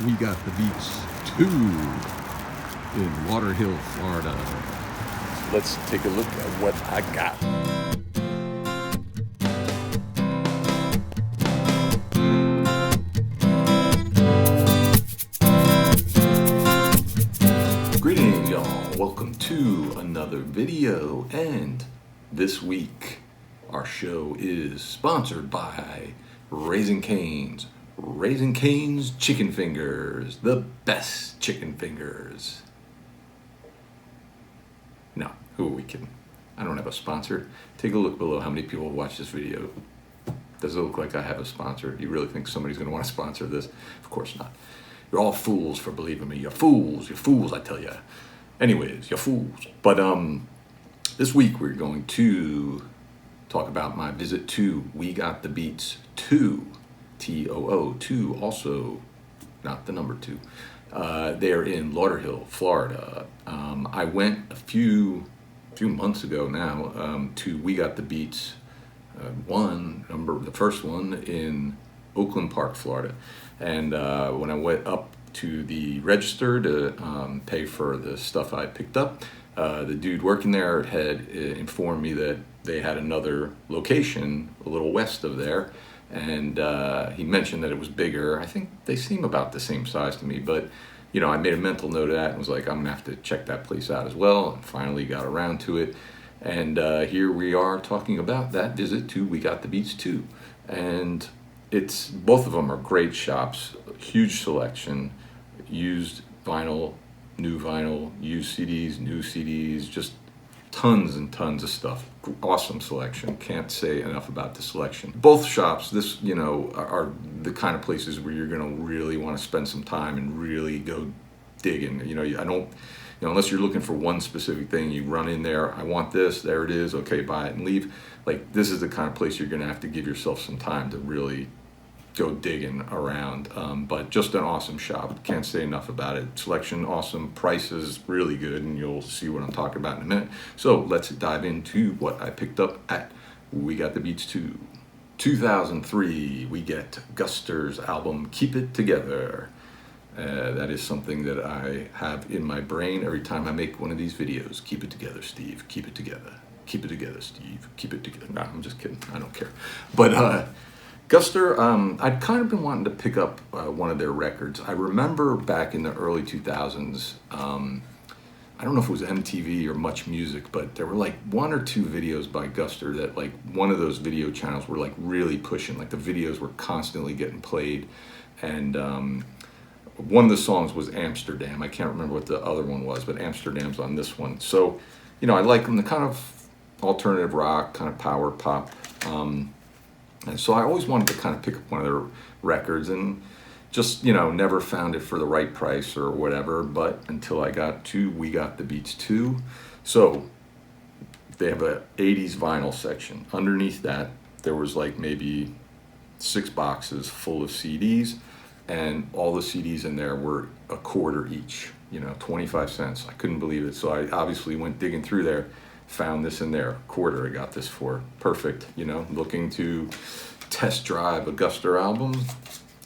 We got the beats 2 in Lauderhill, Florida. Let's take a look at what I got. Greetings, y'all. Welcome to another video, and this week our show is sponsored by Raising Cane's. Raising Cane's chicken fingers, the best chicken fingers. No, who are we kidding? I don't have a sponsor. Take a look below how many people watch this video. Does it look like I have a sponsor? Do you really think somebody's going to want to sponsor this? Of course not. You're all fools for believing me. You're fools, I tell you. Anyways, you're fools. But this week we're going to talk about my visit to We Got the Beats 2. T-O-O, 2, also not the number 2. They're in Lauderhill, Florida. I went a few months ago now to We Got the Beats the first one in Oakland Park, Florida. And when I went up to the register to pay for the stuff I picked up, the dude working there had informed me that they had another location a little west of there. And he mentioned that it was bigger. I think they seem about the same size to me, but you know, I made a mental note of that and was like, I'm gonna have to check that place out as well, and finally got around to it. And here we are talking about that visit to We Got the Beats 2. And it's, both of them are great shops, huge selection, used vinyl, used CDs, new CDs, just tons and tons of stuff. Awesome selection. Can't say enough about the selection. Both shops, this, you know, are the kind of places where you're going to really want to spend some time and really go digging. You know, unless you're looking for one specific thing, you run in there, I want this, there it is, okay, buy it and leave. Like, this is the kind of place you're going to have to give yourself some time to really go digging around. But just an awesome shop. Can't say enough about it. Selection awesome, prices really good, and you'll see what I'm talking about in a minute. So let's dive into what I picked up at We Got the Beats 2. 2003, we get Guster's album Keep It Together. That is something that I have in my brain every time I make one of these videos. Keep it together, Steve. Keep it together. Keep it together, Steve. Keep it together. No, I'm just kidding. I don't care. But Guster, I'd kind of been wanting to pick up one of their records. I remember back in the early 2000s, I don't know if it was MTV or Much Music, but there were like 1 or 2 videos by Guster that, like, one of those video channels were like really pushing. Like, the videos were constantly getting played. And one of the songs was Amsterdam. I can't remember what the other one was, but Amsterdam's on this one. So, you know, I like them, the kind of alternative rock, kind of power pop. And so I always wanted to kind of pick up one of their records, and just, you know, never found it for the right price or whatever, but until I got to We Got the Beats 2. So they have a 80s vinyl section. Underneath that, there was like maybe 6 boxes full of CDs, and all the CDs in there were a quarter each, you know, 25 cents. I couldn't believe it. So I obviously went digging through there, found this in there, quarter I got this for. Perfect, you know, looking to test drive a Guster album,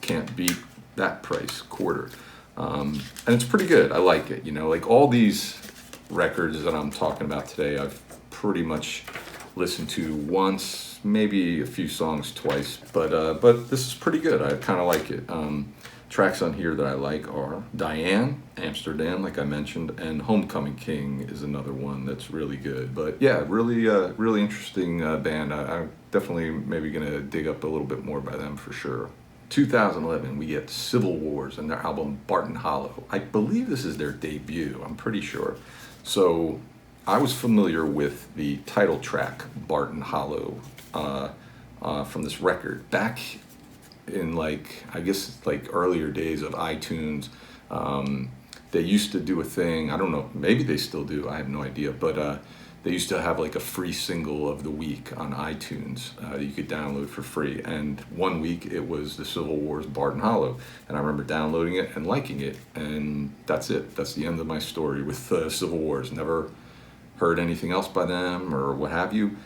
can't beat that price, quarter. And it's pretty good, I like it, you know, like all these records that I'm talking about today, I've pretty much listened to once, maybe a few songs twice, but this is pretty good, I kind of like it. Tracks on here that I like are Diane, Amsterdam, like I mentioned, and Homecoming King is another one that's really good. But yeah, really interesting band. I'm definitely maybe going to dig up a little bit more by them for sure. 2011, we get Civil Wars and their album Barton Hollow. I believe this is their debut, I'm pretty sure. So I was familiar with the title track, Barton Hollow, from this record. Back in, like, I guess like earlier days of iTunes, they used to do a thing, I don't know, maybe they still do, I have no idea, but they used to have like a free single of the week on iTunes that you could download for free, and one week it was the Civil Wars Barton Hollow, and I remember downloading it and liking it, and that's it. That's the end of my story with Civil Wars. Never heard anything else by them or what have you.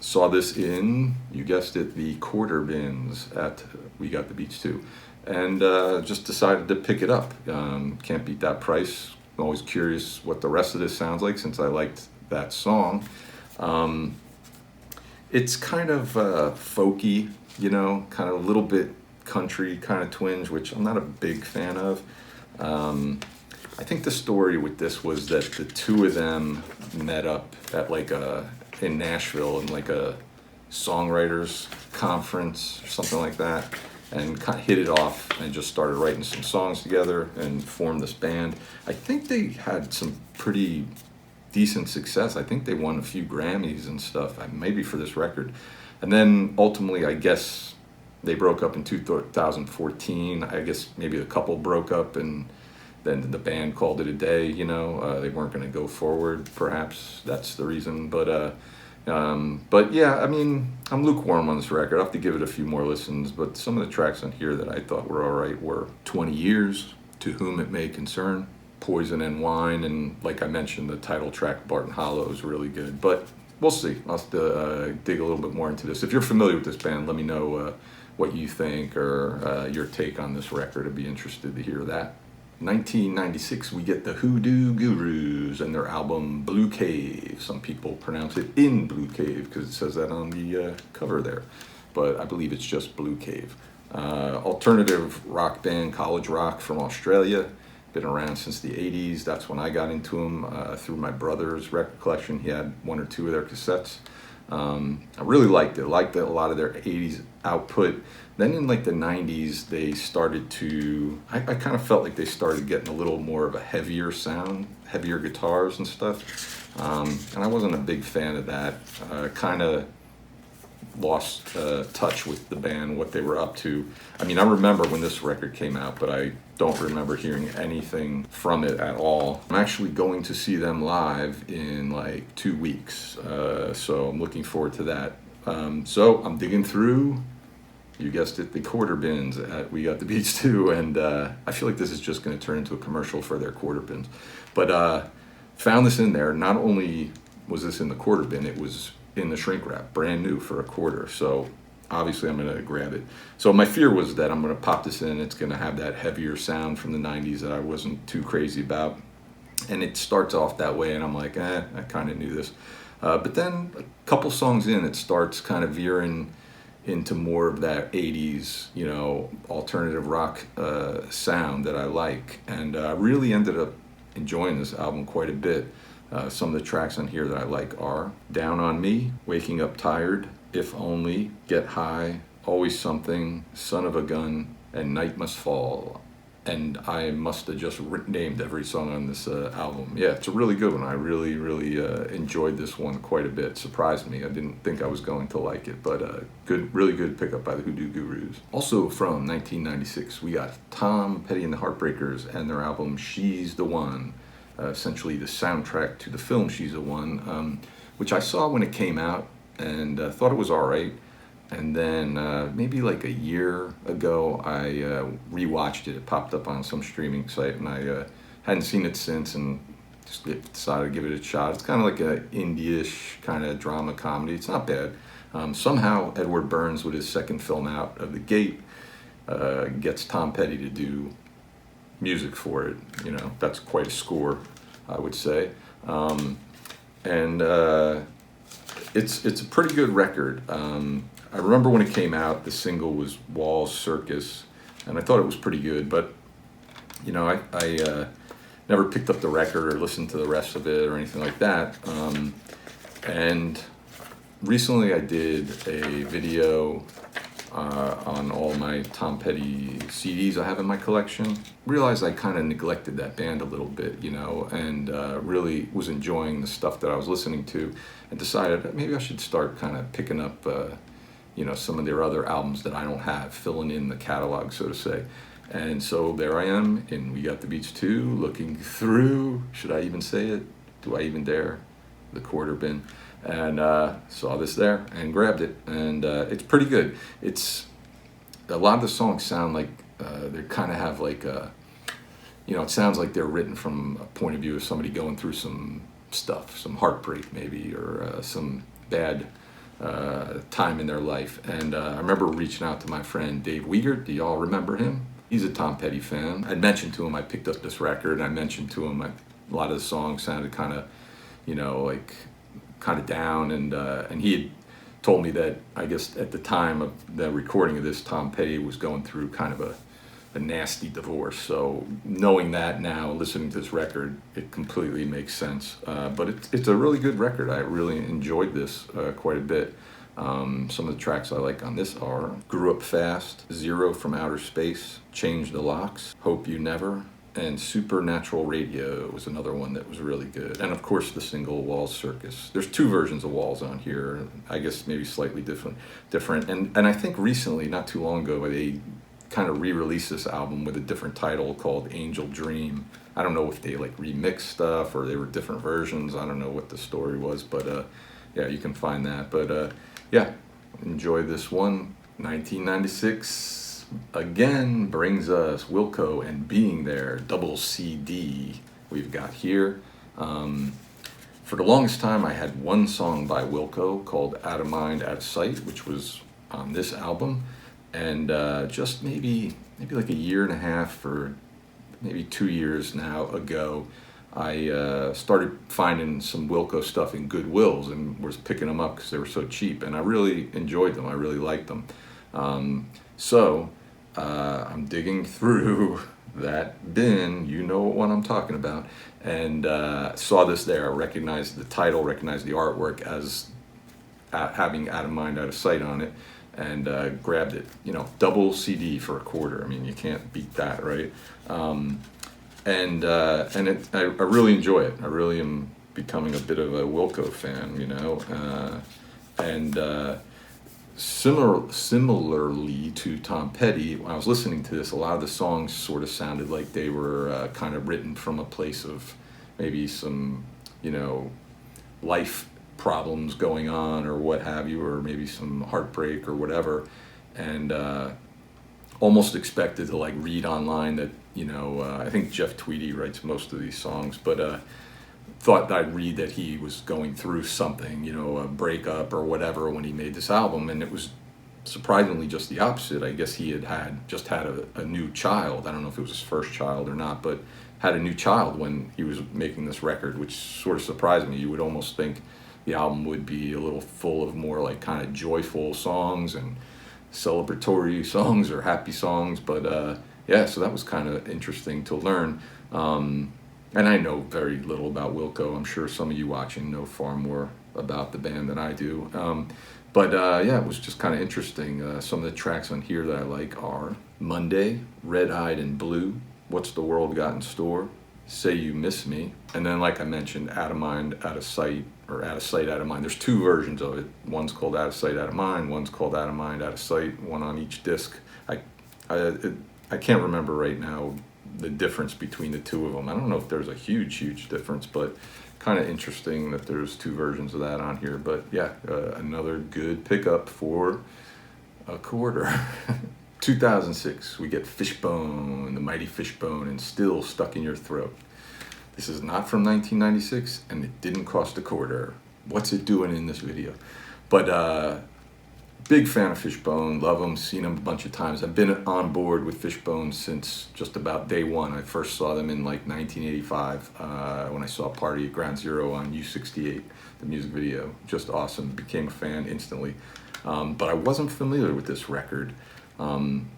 Saw this in, you guessed it, the quarter bins at We Got the Beats Too, and just decided to pick it up. Can't beat that price. I'm always curious what the rest of this sounds like since I liked that song. It's kind of folky, you know, kind of a little bit country kind of twinge, which I'm not a big fan of. I think the story with this was that the two of them met up at in Nashville in like a songwriters conference or something like that, and kind of hit it off and just started writing some songs together and formed this band. I think they had some pretty decent success. I think they won a few Grammys and stuff, maybe for this record. And then ultimately, I guess they broke up in 2014. I guess maybe a couple broke up and then the band called it a day, you know. They weren't going to go forward, perhaps that's the reason. But yeah, I mean, I'm lukewarm on this record. I'll have to give it a few more listens, but some of the tracks on here that I thought were all right were 20 Years, To Whom It May Concern, Poison and Wine, and like I mentioned, the title track, Barton Hollow, is really good. But we'll see. I'll have to dig a little bit more into this. If you're familiar with this band, let me know what you think or your take on this record. I'd be interested to hear that. 1996, we get the Hoodoo Gurus and their album Blue Cave. Some people pronounce it In Blue Cave because it says that on the cover there, but I believe it's just Blue Cave. Alternative rock band, college rock from Australia. Been around since the 80s. That's when I got into them through my brother's record collection. He had one or two of their cassettes. I really liked it. I liked a lot of their 80s output. Then in like the 90s, they started to, I kind of felt like they started getting a little more of a heavier sound, heavier guitars and stuff. And I wasn't a big fan of that. Kind of lost touch with the band, what they were up to. I mean, I remember when this record came out, but I don't remember hearing anything from it at all. I'm actually going to see them live in like 2 weeks, so I'm looking forward to that. So I'm digging through, you guessed it, the quarter bins at We Got the Beats Too, and I feel like this is just going to turn into a commercial for their quarter bins. But found this in there. Not only was this in the quarter bin, it was in the shrink wrap, brand new for $1. So obviously I'm going to grab it. So my fear was that I'm going to pop this in, it's going to have that heavier sound from the 90s that I wasn't too crazy about. And it starts off that way, and I'm like, I kind of knew this. But then a couple songs in, it starts kind of veering into more of that 80s, you know, alternative rock sound that I like. And I really ended up enjoying this album quite a bit. Some of the tracks on here that I like are Down on Me, Waking Up Tired, If Only, Get High, Always Something, Son of a Gun, and Night Must Fall. And I must have just named every song on this album. Yeah, it's a really good one. I really, really enjoyed this one quite a bit. Surprised me. I didn't think I was going to like it, but good, really good pickup by the Hoodoo Gurus. Also from 1996, we got Tom Petty and the Heartbreakers and their album She's the One. Essentially the soundtrack to the film She's the One, which I saw when it came out and thought it was all right. And then maybe like a year ago, I rewatched it. It popped up on some streaming site, and I hadn't seen it since, and just decided to give it a shot. It's kind of like an indie-ish kind of drama comedy. It's not bad. Somehow Edward Burns, with his second film out of the gate, gets Tom Petty to do music for it. You know, that's quite a score, I would say. And it's a pretty good record. I remember when it came out, the single was Wall's Circus, and I thought it was pretty good, but you know, I never picked up the record or listened to the rest of it or anything like that. And recently I did a video on all my Tom Petty CDs I have in my collection. Realized I kind of neglected that band a little bit, you know, and really was enjoying the stuff that I was listening to, and decided that maybe I should start kind of picking up you know, some of their other albums that I don't have, filling in the catalog, so to say. And so there I am in We Got the Beats Too, looking through, should I even say it? Do I even dare? The quarter bin. And saw this there and grabbed it, and it's pretty good. It's a lot of the songs sound like they kind of have like you know, it sounds like they're written from a point of view of somebody going through some stuff, some heartbreak maybe, or some bad time in their life. And I remember reaching out to my friend Dave Wiegert. Do y'all remember him? He's a Tom Petty fan. I mentioned to him I picked up this record, and I mentioned to him a lot of the songs sounded kind of, like kind of down, and he had told me that I guess at the time of the recording of this, Tom Petty was going through kind of a nasty divorce. So knowing that now, listening to this record, it completely makes sense. But it's a really good record. I really enjoyed this quite a bit. Some of the tracks I like on this are Grew Up Fast, Zero from Outer Space, Change the Locks, Hope You Never, and Supernatural Radio was another one that was really good. And of course the single Walls Circus. There's two versions of Walls on here, I guess maybe slightly different. And I think recently, not too long ago, they kind of re-released this album with a different title called Angel Dream. I don't know if they like remixed stuff or they were different versions. I don't know what the story was, but yeah, you can find that. But yeah, enjoy this one. 1996 again brings us Wilco and Being There, double CD we've got here. For the longest time I had one song by Wilco called Out of Mind, Out of Sight, which was on this album. And just maybe like a year and a half or maybe 2 years now ago, I started finding some Wilco stuff in Goodwills and was picking them up because they were so cheap, and I really enjoyed them. I really liked them. So I'm digging through that bin, you know what I'm talking about, and saw this there. I recognized the title, recognized the artwork as having Out of Mind, Out of Sight on it, and grabbed it. Double CD for $0.25. I mean, you can't beat that, right? I really enjoy it. I really am becoming a bit of a Wilco fan, similarly to Tom Petty, when I was listening to this, a lot of the songs sort of sounded like they were kind of written from a place of maybe some, life problems going on or what have you, or maybe some heartbreak or whatever, and almost expected to like read online that I think Jeff Tweedy writes most of these songs, but thought that I'd read that he was going through something, a breakup or whatever when he made this album, and it was surprisingly just the opposite. I guess he had just had a new child. I don't know if it was his first child or not, but had a new child when he was making this record, which sort of surprised me. You would almost think the album would be a little full of more like kind of joyful songs and celebratory songs or happy songs, but yeah, so that was kind of interesting to learn. And I know very little about Wilco. I'm sure some of you watching know far more about the band than I do. But yeah, it was just kind of interesting. Some of the tracks on here that I like are Monday, Red-Eyed and Blue, What's the World Got in Store, Say You Miss Me, and then like I mentioned, Out of Mind, Out of Sight, or Out of Sight, Out of Mind. There's two versions of it. One's called Out of Sight, Out of Mind. One's called Out of Mind, Out of Sight. One on each disc. I can't remember right now the difference between the two of them. I don't know if there's a huge difference, but kind of interesting that there's two versions of that on here. But yeah, another good pickup for $0.25. 2006, we get Fishbone, the Mighty Fishbone, and Still Stuck in Your Throat. This is not from 1996, and it didn't cost $0.25. What's it doing in this video? But big fan of Fishbone, love them, seen them a bunch of times. I've been on board with Fishbone since just about day one. I first saw them in like 1985 when I saw Party at Ground Zero on U68, the music video. Just awesome, became a fan instantly. But I wasn't familiar with this record. And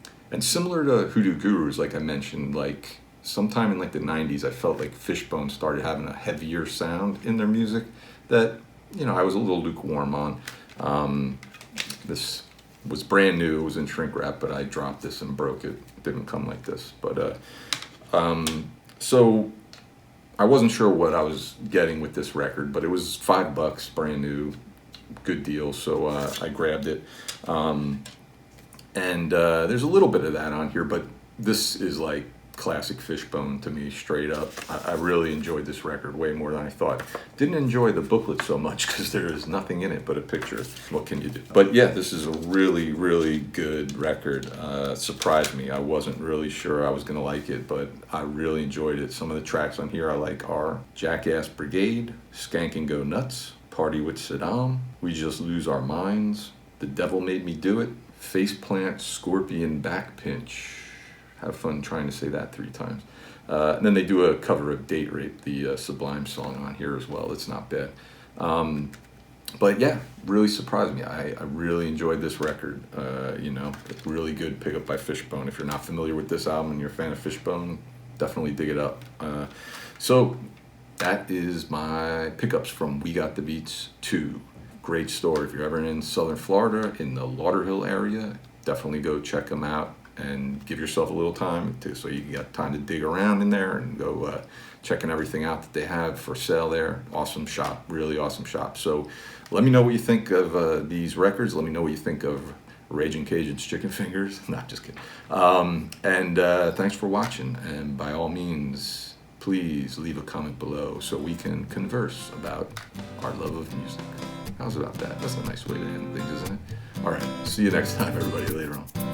similar to Hoodoo Gurus, like I mentioned, like sometime in like the 90s, I felt like Fishbone started having a heavier sound in their music that, I was a little lukewarm on. This was brand new, it was in shrink wrap, but I dropped this and broke it. It didn't come like this. But so I wasn't sure what I was getting with this record, but it was $5, brand new, good deal, so I grabbed it. And there's a little bit of that on here, but this is like classic Fishbone to me, straight up. I really enjoyed this record way more than I thought. Didn't enjoy the booklet so much because there is nothing in it but a picture. What can you do? But yeah, this is a really good record. Surprised me. I wasn't really sure I was going to like it, but I really enjoyed it. Some of the tracks on here I like are Jackass Brigade, Skank and Go Nuts, Party with Saddam, We Just Lose Our Minds, The Devil Made Me Do It, Faceplant, Scorpion, Back Pinch. Have fun trying to say that 3 times. And then they do a cover of Date Rape, the Sublime song on here as well. It's not bad. But yeah, really surprised me. I really enjoyed this record. You know, really good pickup by Fishbone. If you're not familiar with this album and you're a fan of Fishbone, definitely dig it up. So that is my pickups from We Got the Beats 2. Great store. If you're ever in Southern Florida, in the Lauderhill area, definitely go check them out and give yourself a little time so you got time to dig around in there and go checking everything out that they have for sale there. Awesome shop, really awesome shop. So let me know what you think of these records. Let me know what you think of Raging Cajun's Chicken Fingers. Not just kidding. And thanks for watching. And by all means, please leave a comment below so we can converse about our love of music. How's about that? That's a nice way to end things, isn't it? All right, see you next time, everybody, later on.